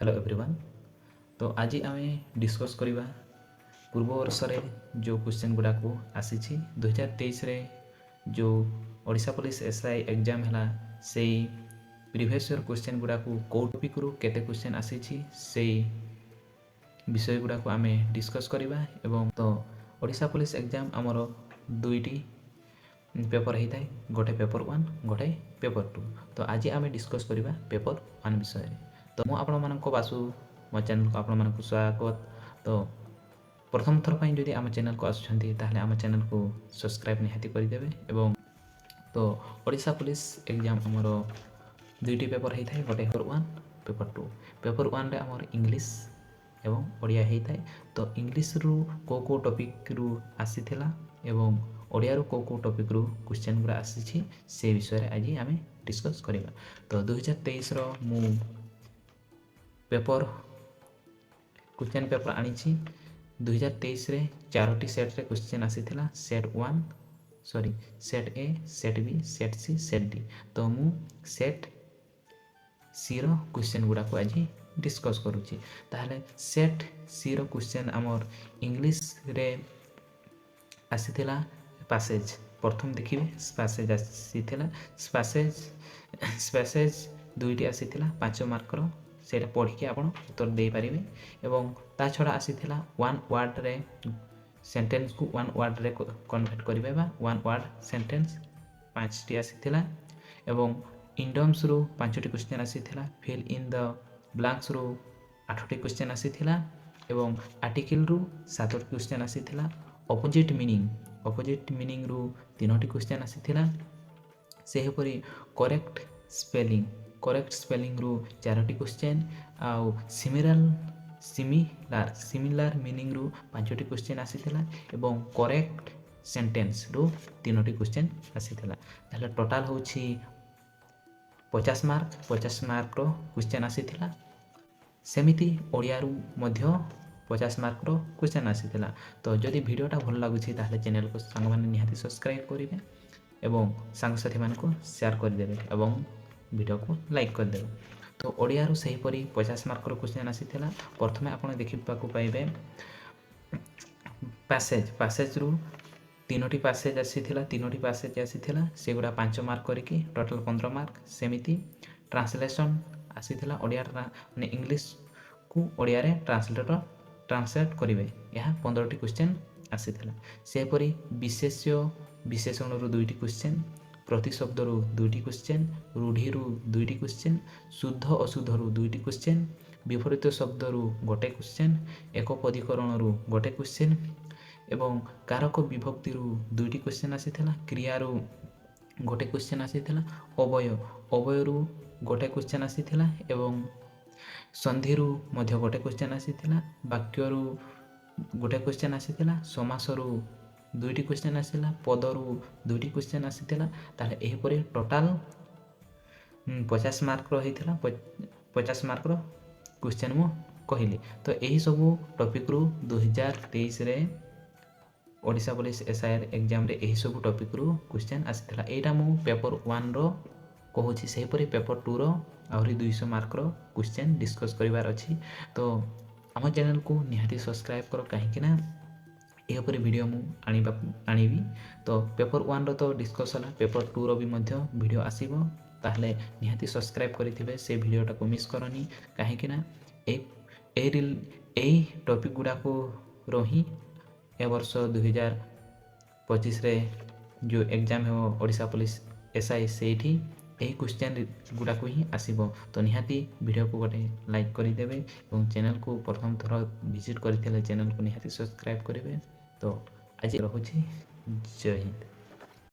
Hello everyone. तो आज आम डिस्कस करवा पूर्व वर्ष जो क्वेश्चन गुड़ा को आसी 2023 रे जो ओडिशा पुलिस एसआई एग्जाम है से प्रीवियस ईयर क्वेश्चन गुड़ा को कौ टॉपिक रु केते क्वेश्चन आसी से विषय गुड़ा को आम डिस्कस करवा। एवं तो ओडिशा पुलिस एग्जाम आमर दुईटी पेपर होता है, गोटे पेपर 1 गोटे पेपर 2। तो आज आम डिस्कस करवा पेपर 1 विषय। तो मु आपण मानक बासु मो चैनल को आपण मानक स्वागत। तो प्रथम थर पर जदि आम चैनल को आसुछंती ताहले आम चैनल को सब्सक्राइब निहाती करदेवे। एवं तो ओडिशा पुलिस एग्जाम आमर दुईटी पेपर होता है, गोटे पेपर 1 पेपर 2। पेपर 1 रे आमर इंग्लिश एवं ओडिया होता है। तो इंग्लिश रु को टॉपिक रु आसी थिला एवं ओडिया रु को टॉपिक रु क्वेश्चन गुरा आसी से विषय आज आम डिस्कस करवा। तो 2023 रो मु पेपर क्वेश्चन पेपर आनी 2023 रे 4टी सेट रे क्वेश्चन आसी थिला, set 1 sorry set A, set B, set C, set D. तो मु सेट सी रो क्वेश्चन गुड़ा को आज डिस्कस करूची। ताहले सेट सी रो क्वेश्चन आमर इंग्लिश रे आसी थिला पैसेज। प्रथम देखिए पैसेज आसी थिला, पैसेज दुईटी आसी थिला 5 मार्क रो, सेटा पढ़ के आप उत्तर दे पारे। एवं ता छड़ा आसी थिला 1 वर्ड रे सेंटेंस को 1 वर्ड रे कन्वर्ट करिवे बा 1 वर्ड सेंटेंस 5टी आसी थिला। एवं इंडम्स रु 5टी क्वेश्चन आसी थिला, फिल इन द ब्लैंक्स रु 8टी क्वेश्चन आसी थिला। एवं आर्टिकल रु 7टी क्वेश्चन आसी थिला। अपोजिट मीनिंग रु 3टी क्वेश्चन आसी थिला। सेहीपरि करेक्ट स्पेलिंग रु 4टी क्वेश्चन आउ सिमिलार मीनिंग रु 5टी क्वेश्चन आसी थिला। एवं करेक्ट सेंटेंस रु 3टी क्वेश्चन आसी थिला। ताहले टोटल होछि 50 मार्क रो क्वेश्चन आसी थिला। सेमिति ओडिया रु मध्य 50 मार्क रो क्वेश्चन आसी थिला। तो जदि वीडियोटा भल लागुछि ताहले चैनल को संग माने निहाती सब्सक्राइब करिवे एवं सांग साथी मान को शेयर कर देबे एवं वीडियो को लाइक कर देबे। तो ओडिया रु सही परी 50 मार्क रो क्वेश्चन आसी थिला। प्रथमे आपण देखिबा को पाइबे पैसेज रु 3टी पैसेज आसी थिला, 3टी पैसेज आसी थिला, सेगुडा 5 मार्क करके टोटल 15 मार्क। सेमिति ट्रांसलेशन आसी थिला, ओडिया माने इंग्लिश को ओडिया रे ट्रांसलेट करिवे, यह 15टी क्वेश्चन आसी थिला। सेपरी विशेषण रु 2टी क्वेश्चन, प्रतिशब्द रु 2टी क्वेश्चन, रूढ़ी रु 2टी क्वेश्चन, शुद्ध अशुद्ध रु 2टी क्वेश्चन, विपरीत शब्द रु 1टे क्वेश्चन, एकपदीकरण रु 1टे क्वेश्चन एवं कारक विभक्ति रु 2टी क्वेश्चन आसी थिला। क्रिया रु 1टे क्वेश्चन आसी थिला। अवय रु 1टे क्वेश्चन आसी थिला। एवं संधि रु मध्य 1टे क्वेश्चन आसी थिला। वाक्य रु 1टे क्वेश्चन आसी थिला। समास रु 2टी क्वेश्चन आसिला। पद रु 2टी क्वेश्चन आसी थिला। ताले एही परे टोटल 50 मार्क रो हेतिला, 50 मार्क रो क्वेश्चन मु कहिली। तो एही सब टॉपिक रु 2023 रे ओडिशा पुलिस एसआईआर एग्जाम रे एही सब टॉपिक रु क्वेश्चन आसिथिला। एटा मु पेपर 1 रो कहूछि, सेही परे पेपर 2 रो आउरी 200 मार्क रो क्वेश्चन डिस्कस करिवार अछि। तो हम चैनल को निहाती सब्सक्राइब करो, कहीं ना यह पर वीडियो मु आनिबी। तो पेपर 1 रो तो डिस्कस होला, पेपर 2 रो भी मध्य वीडियो आसीबो। ताहले निहाती सब्सक्राइब करिथिबे, से वीडियोटा को मिस करनी, कहीं ना ए टॉपिक गुड़ा को रही ए वर्ष 2025 रे जो एग्जाम हो ओडिशा पुलिस एसआई सेठी यही क्वेश्चन गुड़ा को ही आसीबो। तो निहाती वीडियो को गोटे लाइक करदेवे और चैनल को प्रथम थर विजिट करते चैनल को निहाती सब्सक्राइब करेंगे। तो आज रहुछि, जय हिंद।